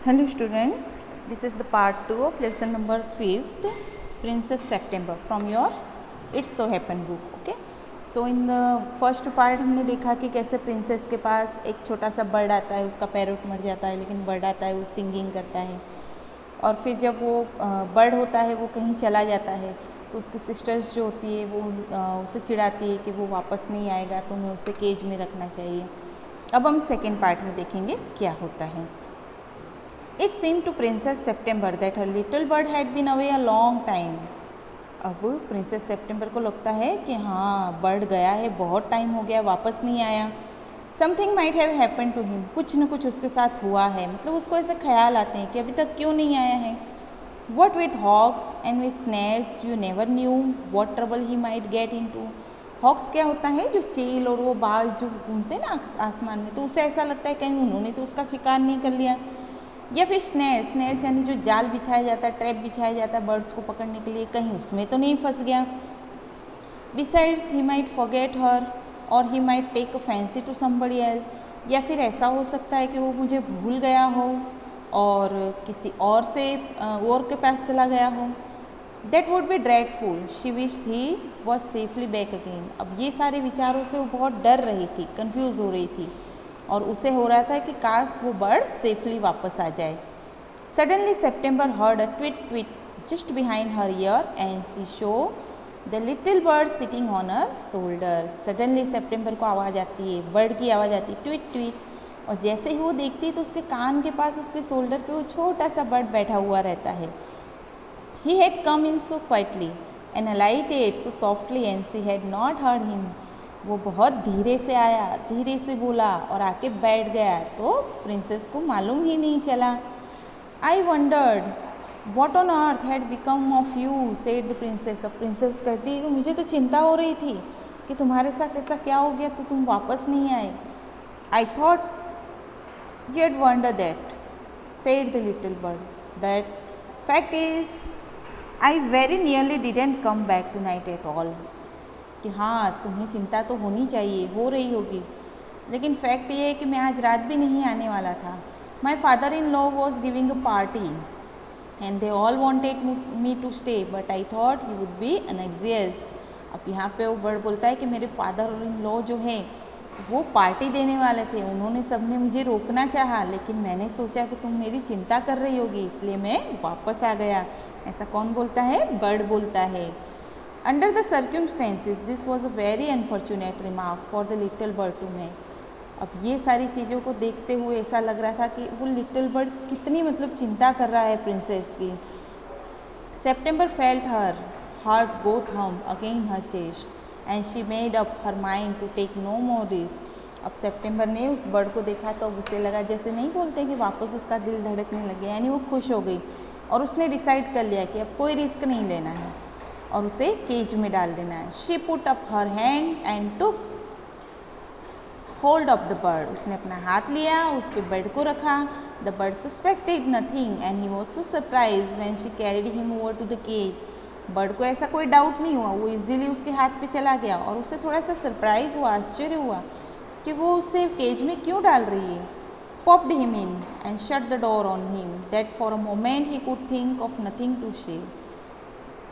Hello students, this is the part 2 of lesson number 5th, Princess September from your It's So Happen book. Okay, so in the first part हमने देखा कि कैसे princess के पास एक छोटा सा bird आता है, उसका पैरोट मर जाता है लेकिन बर्ड आता है, वो सिंगिंग करता है और फिर जब वो बर्ड होता है वो कहीं चला जाता है तो उसकी सिस्टर्स जो होती है वो उसे चिढ़ाती है कि वो वापस नहीं आएगा तो हमें उसे केज में रखना चाहिए। अब हम सेकेंड पार्ट में देखेंगे क्या होता है। It seemed to Princess September that her little bird had been away a long time. अब प्रिंसेस सेप्टेम्बर को लगता है कि हाँ बर्ड गया है, बहुत टाइम हो गया, वापस नहीं आया। Something might have happen to him, कुछ न कुछ उसके साथ हुआ है, मतलब उसको ऐसे ख्याल आते हैं कि अभी तक क्यों नहीं आया है। What with hawks and with snares you never knew what trouble he might get into. Hawks क्या होता है, जो चील और वो बाज जो घूमते हैं ना आसमान में, तो उसे ऐसा लगता है कहीं उन्होंने तो उसका शिकार नहीं कर लिया। या फिर स्नेयर्स यानी जो जाल बिछाया जाता है, ट्रैप बिछाया जाता है बर्ड्स को पकड़ने के लिए, कहीं उसमें तो नहीं फंस गया। Besides he might forget her और he might take a fancy to somebody else, या फिर ऐसा हो सकता है कि वो मुझे भूल गया हो और किसी और के पास चला गया हो। That would be dreadful, she wish he was safely back again. अब ये सारे विचारों से वो बहुत डर रही थी, कन्फ्यूज़ हो रही थी और उसे हो रहा था कि काश वो बर्ड सेफली वापस आ जाए। Suddenly September heard a tweet tweet just behind her ear and she saw the little bird sitting on her shoulder. Suddenly September को आवाज़ आती है, बर्ड की आवाज़ आती है, ट्विट ट्विट, और जैसे ही वो देखती है तो उसके कान के पास उसके शोल्डर पे वो छोटा सा बर्ड बैठा हुआ रहता है। He had come in so quietly and अलाइटेड so softly and she had not heard him. वो बहुत धीरे से आया, धीरे से बोला और आके बैठ गया, तो प्रिंसेस को मालूम ही नहीं चला। आई wandered what on earth had become of you said the princess. अब प्रिंसेस कहती है कि मुझे तो चिंता हो रही थी कि तुम्हारे साथ ऐसा क्या हो गया तो तुम वापस नहीं आए। I thought you had wonder that said the little bird, that fact is I very nearly didn't come back tonight at all. कि हाँ तुम्हें चिंता तो होनी चाहिए, हो रही होगी, लेकिन फैक्ट ये है कि मैं आज रात भी नहीं आने वाला था। My father in law was giving a party and they all wanted me to stay but I thought you would be anxious. अब यहाँ पे वो बर्ड बोलता है कि मेरे फादर इन लॉ जो है वो पार्टी देने वाले थे, उन्होंने सबने मुझे रोकना चाहा लेकिन मैंने सोचा कि तुम मेरी चिंता कर रही होगी इसलिए मैं वापस आ गया। ऐसा कौन बोलता है? बर्ड बोलता है। Under the circumstances, this was a very unfortunate remark for the little bird to make. अब ये सारी चीज़ों को देखते हुए ऐसा लग रहा था कि वो लिटिल बर्ड कितनी मतलब चिंता कर रहा है प्रिंसेस की। September felt her heart go thump against her chest and she made up her mind to take no more risk. अब सेप्टेम्बर ने उस बर्ड को देखा तो अब उसे लगा, जैसे नहीं बोलते कि वापस उसका दिल धड़कने लग गया, यानी वो खुश हो गई और उसने डिसाइड कर लिया कि अब कोई रिस्क नहीं लेना है और उसे केज में डाल देना है। She put up her hand and took hold of the bird. उसने अपना हाथ लिया, उस पर बर्ड को रखा। The bird suspected nothing and he was so surprised when she carried him over to the cage. Bird को ऐसा कोई डाउट नहीं हुआ, वो इजीली उसके हाथ पे चला गया और उसे थोड़ा सा सरप्राइज हुआ, आश्चर्य हुआ कि वो उसे केज में क्यों डाल रही है। Popped him in and shut the door on him that for a moment he could think of nothing to say.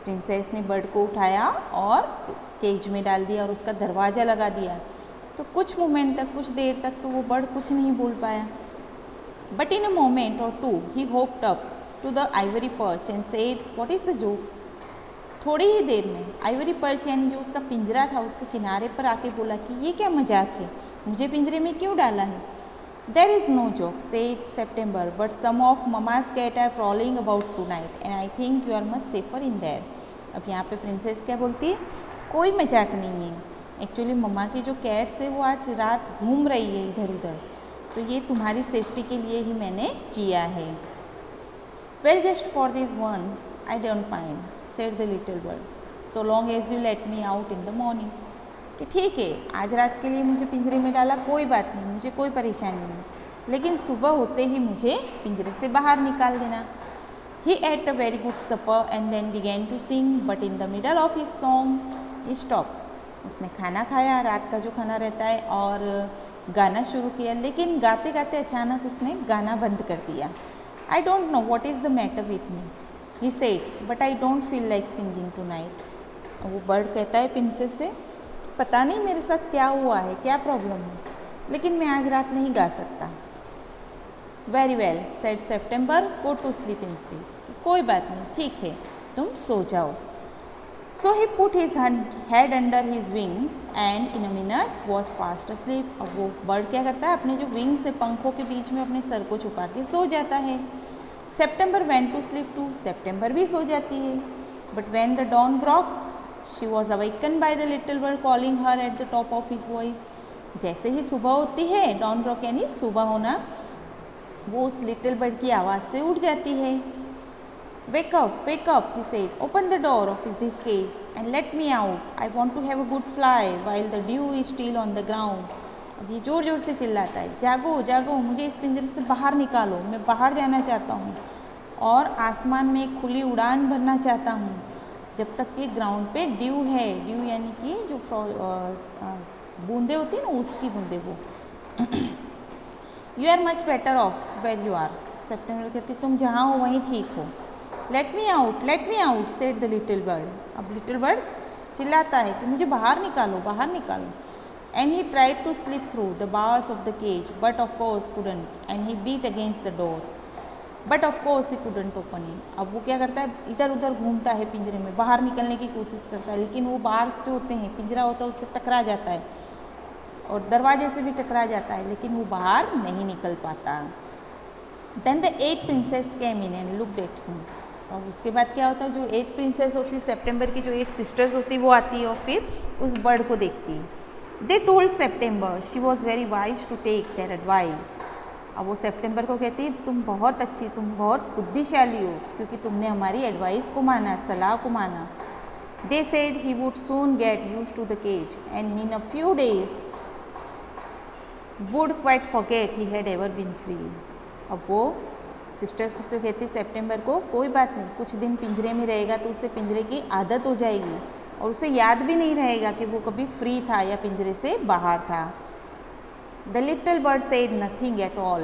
Princess ने बर्ड को उठाया और केज में डाल दिया और उसका दरवाज़ा लगा दिया। तो कुछ मोमेंट तक, कुछ देर तक तो वो बर्ड कुछ नहीं बोल पाया। But in a moment or two he hopped up to the ivory perch and said what is the joke. थोड़ी ही देर में आइवरी पर्च यानी जो उसका पिंजरा था उसके किनारे पर आके बोला कि ये क्या मजाक है, मुझे पिंजरे में क्यों डाला है। There is no joke said September but some of mamma's cat are prowling about tonight and I think you are much safer in there. अब यहाँ पे प्रिंसेस क्या बोलती है? कोई मजाक नहीं है, एक्चुअली मम्मा की जो कैट्स है वो आज रात घूम रही है इधर उधर, तो ये तुम्हारी सेफ्टी के लिए ही मैंने किया है। Well just for this once I don't mind said the little bird so long as you let me out in the morning. कि ठीक है आज रात के लिए मुझे पिंजरे में डाला, कोई बात नहीं, मुझे कोई परेशानी नहीं, लेकिन सुबह होते ही मुझे पिंजरे से बाहर निकाल देना। He ate a very good supper and then began to sing, but in the middle of his song he stopped. उसने खाना खाया, रात का जो खाना रहता है, और गाना शुरू किया, लेकिन गाते गाते अचानक उसने गाना बंद कर दिया। I don't know what is the matter with me, he said, but I don't feel like singing tonight. वो बर्ड कहता है प्रिंसेस से, पता नहीं मेरे साथ क्या हुआ है, क्या प्रॉब्लम है, लेकिन मैं आज रात नहीं गा सकता. Very well said September, go to sleep instead. कोई बात नहीं, ठीक है, तुम सो जाओ. So he put his head under his wings and in a minute was fast asleep. अब वो बर्ड क्या करता है, अपने जो विंग्स है, पंखों के बीच में अपने सर को छुपा के सो जाता है. September went to sleep too. September भी सो जाती है. But when the dawn broke, she was awakened by the little bird calling her at the top of his voice. जैसे ही सुबह होती है, dawn broke यानी सुबह होना, वो उस लिटिल बर्ड की आवाज़ से उठ जाती है. Wake up, he said. Open the door of this cage and let me out. I want to have a good fly while the dew is still on the ground. अब ये ज़ोर ज़ोर से चिल्लाता है, जागो जागो, मुझे इस पिंजरे से बाहर निकालो, मैं बाहर जाना चाहता हूँ और आसमान में एक खुली उड़ान भरना चाहता हूँ जब तक कि ग्राउंड पे ड्यू है. ड्यू यानी कि जो बूंदे होती हैं ना, उसकी बूंदे वो. You are much better off where you are. September कहती तुम जहाँ हो वहीं ठीक हो. Let me out said the little bird. अब लिटिल बर्ड चिल्लाता है कि मुझे बाहर निकालो, बाहर निकालो. And he tried to slip through the bars of the cage but of course couldn't. And he beat against the door but of course he couldn't open it. अब वो क्या करता है, इधर उधर घूमता है पिंजरे में, बाहर निकलने की कोशिश करता है, लेकिन वो बार्स जो होते हैं, पिंजरा होता है, उससे टकरा जाता है और दरवाजे से भी टकरा जाता है, लेकिन वो बाहर नहीं निकल पाता. Then the 8 princess came in and looked at him. और उसके बाद क्या होता है, जो 8 प्रिंसेस होती है, सेप्टेम्बर की जो 8 सिस्टर्स होती है, वो आती है और फिर उस बर्ड को देखती है. They told September she was very wise to take their advice. अब वो सेप्टेम्बर को कहती है तुम बहुत अच्छी, तुम बहुत बुद्धिशाली हो क्योंकि तुमने हमारी एडवाइस को माना, सलाह को माना. They said he would soon get used to the cage and in a few days would quite forget he had ever been free. अब वो सिस्टर्स उससे कहती सेप्टेम्बर को, कोई बात नहीं, कुछ दिन पिंजरे में रहेगा तो उसे पिंजरे की आदत हो जाएगी और उसे याद भी नहीं रहेगा कि वो कभी फ्री था या पिंजरे से बाहर था. The little bird said nothing at all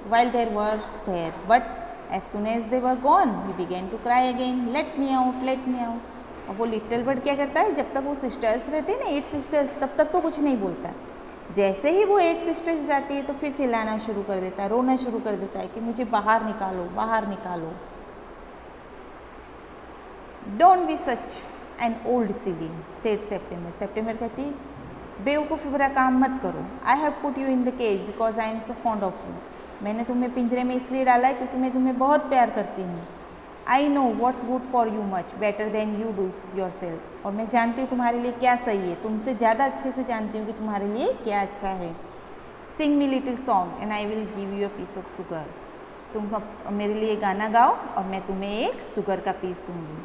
while they were there but as soon as they were gone he began to cry again, let me out, let me out. और वो लिटिल बर्ड क्या करता है, जब तक वो sisters रहते हैं ना, 8 सिस्टर्स, तब तक तो कुछ नहीं बोलता. जैसे ही वो 8 सिस्टर्स जाती है तो फिर चिल्लाना शुरू कर देता है, रोना शुरू कर देता है कि मुझे बाहर निकालो, बाहर निकालो. Don't be such an old silly said September. September कहती बेवकूफ़ी भरा काम मत करो. I have put you in the cage because I am so fond of you. मैंने तुम्हें पिंजरे में इसलिए डाला है क्योंकि मैं तुम्हें बहुत प्यार करती हूँ. I know what's good for you much better than you do your self. और मैं जानती हूँ तुम्हारे लिए क्या सही है, तुमसे ज़्यादा अच्छे से जानती हूँ कि तुम्हारे लिए क्या अच्छा है. Sing me little song and I will give you a piece of sugar. तुम मेरे लिए गाना गाओ और मैं तुम्हें एक शुगर का पीस दूँगी.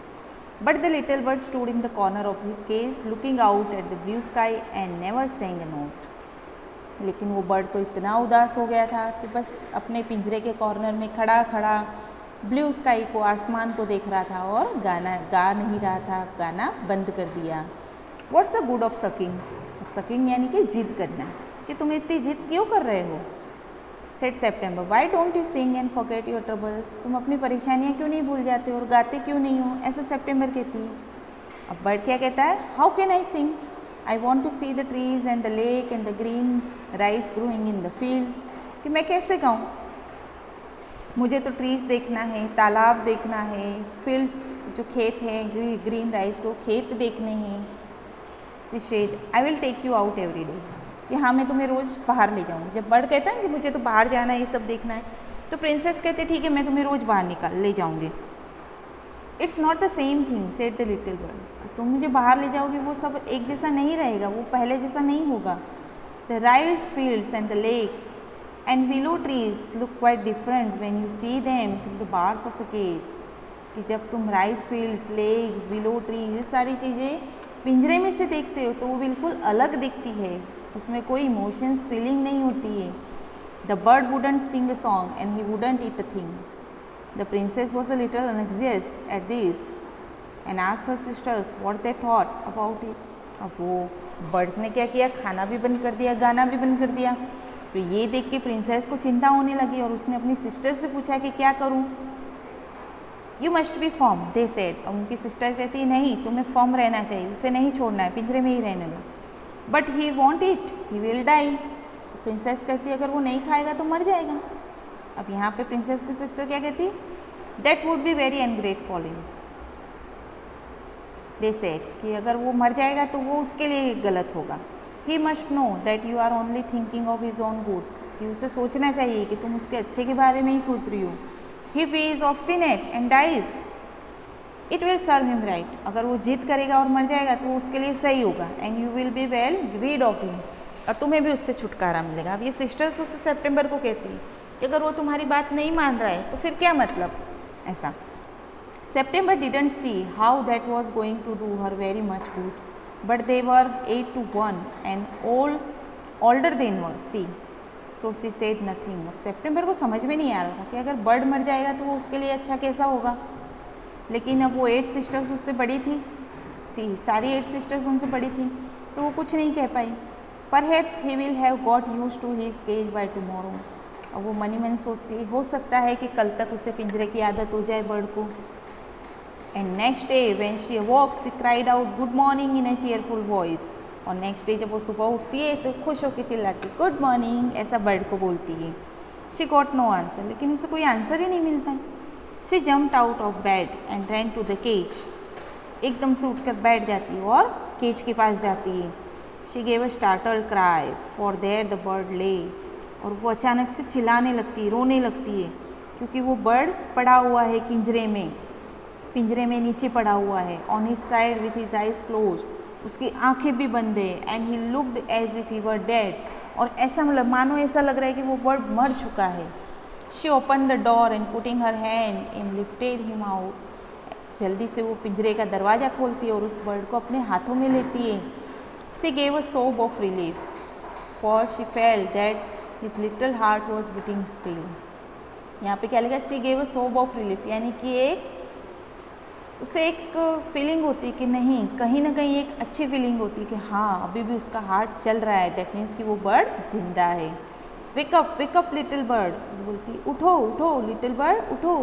But the little bird stood in the corner of his cage looking out at the blue sky and never sang a note. लेकिन वो बर्ड तो इतना उदास हो गया था कि बस अपने पिंजरे के कॉर्नर में खड़ा खड़ा ब्लू स्काई को, आसमान को देख रहा था और गाना गा नहीं रहा था, गाना बंद कर दिया. What's the good of sucking. Sucking यानी कि जिद करना, कि तुम इतनी जिद क्यों कर रहे हो. Said September why don't you sing and forget your troubles. तुम अपनी परेशानियाँ क्यों नहीं भूल जाते और गाते क्यों नहीं हो, ऐसा सेप्टेम्बर कहती है. अब बर्ड क्या कहता है, how can I sing, I want to see the trees and the lake and the green rice growing in the fields. कि मैं कैसे गाऊँ, मुझे तो ट्रीज़ देखना है, तालाब देखना है, फील्ड्स जो खेत हैं, ग्रीन राइस को खेत देखने हैं. She said I will take you out every day. कि हाँ मैं तुम्हें रोज़ बाहर ले जाऊँगी. जब बर्ड कहता है कि मुझे तो बाहर जाना है, ये सब देखना है, तो प्रिंसेस कहते ठीक है मैं तुम्हें रोज़ बाहर ले जाऊँगी. It's not the same thing said the little bird. तुम मुझे बाहर ले जाओगे, वो सब एक जैसा नहीं रहेगा, वो पहले जैसा नहीं होगा. The rice fields and the lakes and willow trees look quite different when you see them through the bars of a cage. कि जब तुम rice fields, lakes, willow trees, ये सारी चीज़ें पिंजरे में से देखते हो तो वो बिल्कुल अलग दिखती है, उसमें कोई इमोशंस फीलिंग नहीं होती है. The bird wouldn't sing a song and he wouldn't eat a thing. The princess was a little anxious at this and asked her sisters what they thought about it. अब वो birds ने क्या किया, खाना भी बंद कर दिया, गाना भी बंद कर दिया. तो ये देख के प्रिंसेस को चिंता होने लगी और उसने अपनी सिस्टर से पूछा कि क्या करूँ। You must be form they said. और उनकी सिस्टर कहती है नहीं, तुम्हें फॉर्म रहना चाहिए, उसे नहीं छोड़ना है, पिंजरे में ही रहने दो। But he want it, he will die. Princess कहती है अगर वो नहीं खाएगा तो मर जाएगा। अब यहाँ पे प्रिंसेस की सिस्टर क्या कहती है, that would be very ungrateful in, they said कि अगर वो मर जाएगा तो वो उसके लिए गलत होगा। He must know that you are only thinking of his own good, कि उसे सोचना चाहिए कि तुम उसके अच्छे के बारे में ही सोच रही हो। If he is obstinate and dies, it will serve him right. अगर वो जिद करेगा और मर जाएगा तो वो उसके लिए सही होगा। And you will be well rid of him. और तुम्हें भी उससे छुटकारा मिलेगा। अब ये सिस्टर्स उसे सितंबर को कहती है कि अगर वो तुम्हारी बात नहीं मान रहा है तो फिर क्या मतलब, ऐसा। September didn't see how that was going to do her very much good, but they were 8 to 1 and all older than her. See. So she said nothing. अब सितंबर को समझ में नहीं आ रहा था कि अगर बर्ड मर जाएगा तो वो उसके लिए अच्छा कैसा होगा, लेकिन अब वो 8 सिस्टर्स उससे बड़ी थी, सारी 8 सिस्टर्स उनसे बड़ी थी, तो वो कुछ नहीं कह पाई। Perhaps he will have got used to his cage by tomorrow. अब वो मनी मन सोचती है हो सकता है कि कल तक उसे पिंजरे की आदत हो जाए बर्ड को। And next day when she walk she cried out good morning in A cheerful voice. और नेक्स्ट डे जब वो सुबह उठती है तो खुश होकर चिल्लाती गुड मॉर्निंग, ऐसा बर्ड को बोलती है। शी गॉट नो आंसर, लेकिन उसे कोई आंसर ही नहीं मिलता है। She jumped out of bed and ran to the cage. एकदम से उठकर बैठ जाती है और केज के पास जाती है। She gave a startled cry for their the bird ले। और वो अचानक से चिल्लाने लगती है, रोने लगती है, क्योंकि वो बर्ड पड़ा हुआ है पिंजरे में नीचे पड़ा हुआ है। On his side with his eyes closed, उसकी आंखें भी बंद है। And he looked as if he were dead, और ऐसा मतलब मानो ऐसा लग रहा है कि वो बर्ड मर चुका है। She open the door and putting her hand in lifted him out. जल्दी से वो पिंजरे का दरवाज़ा खोलती है और उस बर्ड को अपने हाथों में लेती है। शी गेव अ सोब of relief for she felt that his little heart was beating still. यहाँ पे क्या लिखा, शी गेव अ सोब ऑफ रिलीफ, यानी कि उसे एक फीलिंग होती है कि नहीं, कहीं ना कहीं एक अच्छी फीलिंग होती है कि हाँ अभी भी उसका हार्ट चल रहा है, दैट मीन्स कि वो बर्ड जिंदा है। वेकअप लिटिल बर्ड, बोलती उठो उठो लिटिल बर्ड उठो।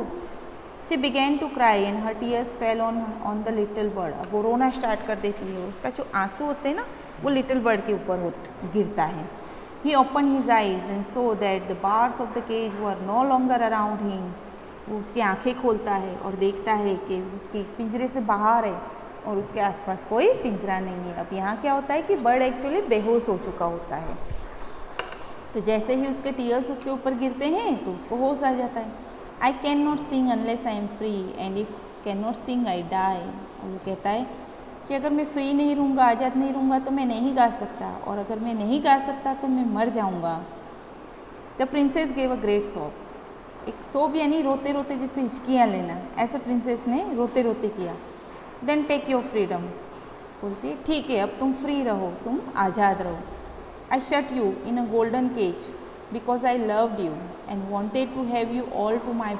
She began to cry and her tears fell on the little bird. अब वो रोना स्टार्ट कर देती है, उसका जो आंसू होते हैं ना वो लिटिल बर्ड के ऊपर गिरता है। He open his eyes and so that the bars of the cage were no longer around him. वो उसकी आंखें खोलता है और देखता है कि पिंजरे से बाहर है और उसके आसपास कोई पिंजरा नहीं है। अब यहाँ क्या होता है कि बर्ड एक्चुअली बेहोश हो चुका होता है। तो जैसे ही उसके टीयर्स उसके ऊपर गिरते हैं तो उसको होश आ जाता है। I can not sing unless I am free and if can not sing I die. और वो कहता है कि अगर मैं फ्री नहीं रहूँगा, आज़ाद नहीं रहूँगा तो मैं नहीं गा सकता, और अगर मैं नहीं गा सकता तो मैं मर जाऊँगा। The princess gave a great sob. एक सोब यानी रोते रोते जैसे हिचकियाँ लेना, ऐसा प्रिंसेस ने रोते रोते किया। देन टेक योर फ्रीडम, बोलती है ठीक है अब तुम फ्री रहो, तुम आज़ाद रहो। I shut you in a golden cage because I loved you and wanted to have you all to my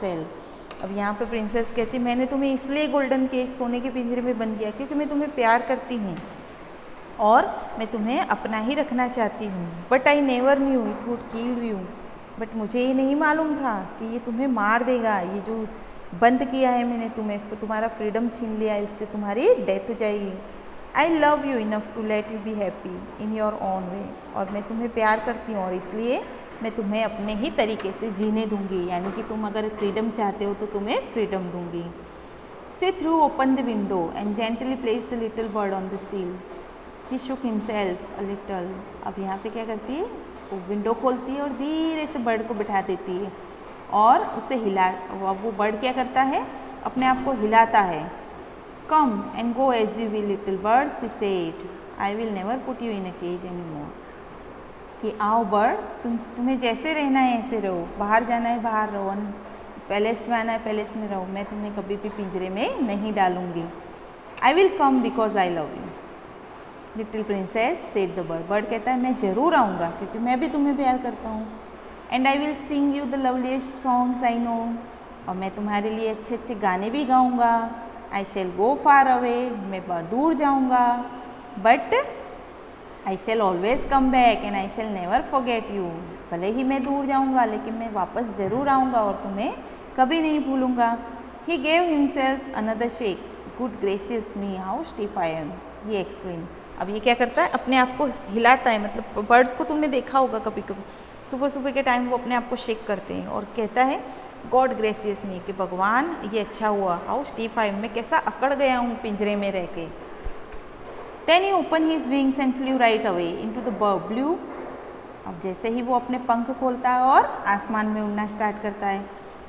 self. अब यहाँ पे प्रिंसेस कहती मैंने तुम्हें इसलिए गोल्डन केज सोने के पिंजरे में बंद किया क्योंकि मैं तुम्हें प्यार करती हूँ और मैं तुम्हें अपना ही रखना चाहती हूँ। But I never knew it would kill you. But मुझे ये नहीं मालूम था कि ये तुम्हें मार देगा। ये जो बंद किया है मैंने तुम्हें, तुम्हारा फ्रीडम छीन लिया है, उससे तुम्हारी डेथ हो जाएगी। I love you enough to let you be happy in your own way. और मैं तुम्हें प्यार करती हूँ और इसलिए मैं तुम्हें अपने ही तरीके से जीने दूंगी, यानी कि तुम अगर फ्रीडम चाहते हो तो तुम्हें फ्रीडम दूंगी। She threw open the window and gently place the little bird on the sill. He shook himself a little. अब यहाँ पे क्या करती है, वो विंडो खोलती है और धीरे से बर्ड को बिठा देती है और उसे वो बर्ड क्या करता है, अपने आप को हिलाता है। Come and go as you will little bird she said, I will never put you in a cage any more. कि आओ बर्ड, तुम्हें जैसे रहना है ऐसे रहो, बाहर जाना है बाहर रहो, पैलेस में आना है पैलेस में रहो, मैं तुम्हें कभी भी पिंजरे में नहीं डालूंगी। I will come because I love you little princess said the bird. Bird कहता है मैं ज़रूर आऊँगा क्योंकि मैं भी तुम्हें प्यार करता हूँ। And I will sing you the loveliest songs I know. और मैं तुम्हारे लिए अच्छे अच्छे गाने भी गाऊँगा। आई शैल गो फार अवे, मैं बहुत दूर जाऊँगा। But I shell always come back and I shell never forget you. भले ही मैं दूर जाऊंगा लेकिन मैं वापस ज़रूर आऊँगा और तुम्हें कभी नहीं भूलूंगा। He gave himself another shake, good gracious me how stiff I am, ये एक्सक्लेम। अब ये क्या करता है, अपने आप को हिलाता है, मतलब बर्ड्स को तुमने देखा होगा कभी कभी, सुबह सुबह के टाइम वो अपने आप को शेक करते हैं और कहता है गॉड ग्रेसियस मी, कि भगवान ये अच्छा हुआ, हाउ स्टीफ आई, मैं कैसा अकड़ गया हूँ पिंजरे में रह के। Then he open his wings and flew right away into the blue. अब जैसे ही वो अपने पंख खोलता है और आसमान में उड़ना स्टार्ट करता है।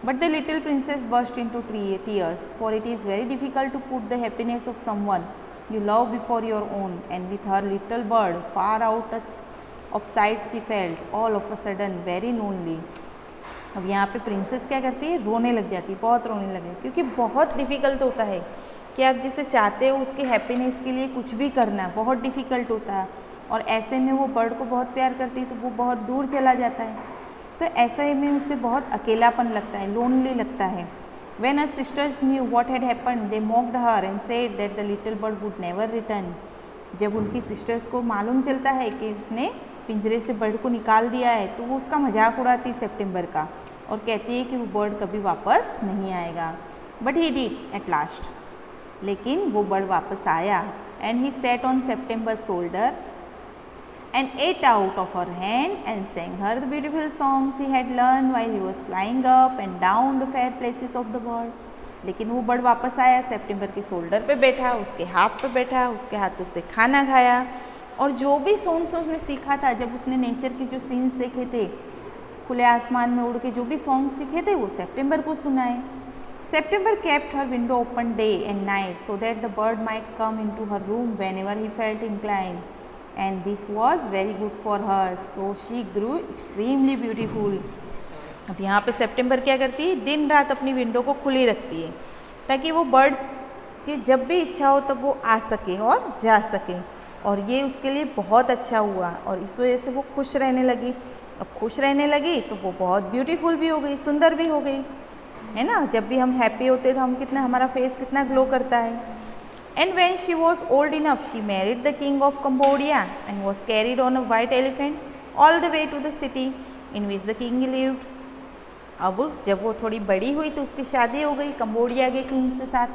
But the little princess burst into tears, for it is very difficult to put the happiness of someone you love before your own, and with her little bird far out of sight she felt all of a sudden very lonely। अब यहाँ पे princess क्या करती है, रोने लग जाती है, बहुत रोने लगे, क्योंकि बहुत डिफ़िकल्ट होता है कि आप जिसे चाहते हो उसके हैप्पीनेस के लिए कुछ भी करना बहुत डिफ़िकल्ट होता है। और ऐसे में वो बर्ड को बहुत प्यार करती है तो वो बहुत दूर चला जाता है, तो ऐसे में उसे बहुत अकेलापन लगता है, लोनली लगता है। When her sisters knew what had happened, they mocked her and said that the little bird would never return। जब उनकी सिस्टर्स को मालूम चलता है कि उसने पिंजरे से बर्ड को निकाल दिया है तो वो उसका मजाक उड़ाती सितंबर का और कहती है कि वो बर्ड कभी वापस नहीं आएगा। But he did at last, लेकिन वो बर्ड वापस आया। And he sat on September's shoulder and ate out of her hand and sang her the beautiful songs he had learned while he was flying up and down the fair places of the world। लेकिन वो बर्ड वापस आया, सितंबर के shoulder पे बैठा, उसके हाथ पे बैठा, उसके हाथों से खाना खाया और जो भी सॉन्ग्स उसने सीखा था, जब उसने नेचर के जो सीन्स देखे थे, खुले आसमान में उड़ के जो भी सॉन्ग्स सीखे थे वो सितंबर को सुनाए। सितंबर kept her window open day and night so that the bird might come into her room whenever he felt inclined, and this was very good for her, so she grew extremely beautiful। अब यहाँ पे सितंबर क्या करती है, दिन रात अपनी window को खुली रखती है ताकि वो बर्ड की जब भी इच्छा हो तब वो आ सके और जा सके, और ये उसके लिए बहुत अच्छा हुआ और इस वजह से वो खुश रहने लगी। अब खुश रहने लगी तो वो बहुत ब्यूटीफुल भी हो गई, सुंदर भी हो गई, है ना। जब भी हम हैप्पी होते तो हम कितना, हमारा फेस कितना ग्लो करता है। And when she was old enough, she married the king of Cambodia and was carried on a white elephant all the way to the city in which the king lived। अब जब वो थोड़ी बड़ी हुई तो उसकी शादी हो गई कंबोडिया के किंग के साथ,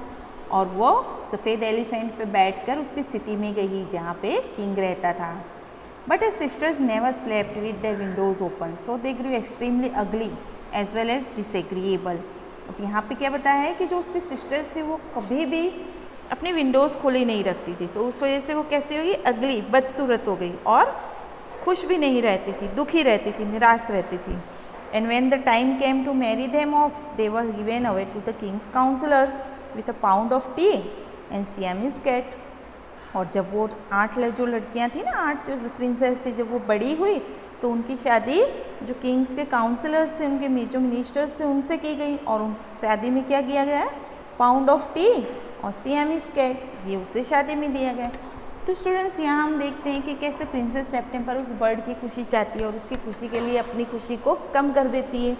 और वो सफ़ेद एलिफेंट पे बैठकर उसकी सिटी में गई जहाँ पे किंग रहता था। But her sisters never slept with their windows open, so they grew extremely ugly as well as disagreeable। अब यहाँ पे क्या बताया है कि जो उसकी सिस्टर्स थी वो कभी भी अपनी विंडोज़ खुली नहीं रखती थी, तो उस वजह से वो कैसी होगी, अगली, बदसूरत हो गई और खुश भी नहीं रहती थी, दुखी रहती थी, निराश रहती थी। And when the time came to marry them off, they were given away to the king's counsellors with a pound of tea and Siamese cat. और जब वो 8 जो लड़कियां थी ना, 8 जो प्रिंसेस थी, जब वो बड़ी हुई तो उनकी शादी जो किंग्स के काउंसलर्स थे, उनके जो मिनिस्टर्स थे, उनसे की गई। और उस शादी में क्या किया गया है, पाउंड ऑफ टी और सियामीज कैट, ये उसे शादी में दिया गया। तो स्टूडेंट्स, यहाँ हम देखते हैं कि कैसे प्रिंसेस सितंबर उस बर्ड की खुशी चाहती है और उसकी खुशी के लिए अपनी खुशी को कम कर देती है,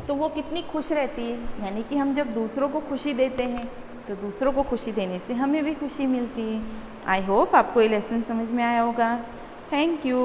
तो वो कितनी खुश रहती है। यानी कि हम जब दूसरों को खुशी देते हैं तो दूसरों को खुशी देने से हमें भी खुशी मिलती है। आई होप आपको ये लेसन समझ में आया होगा। Thank you.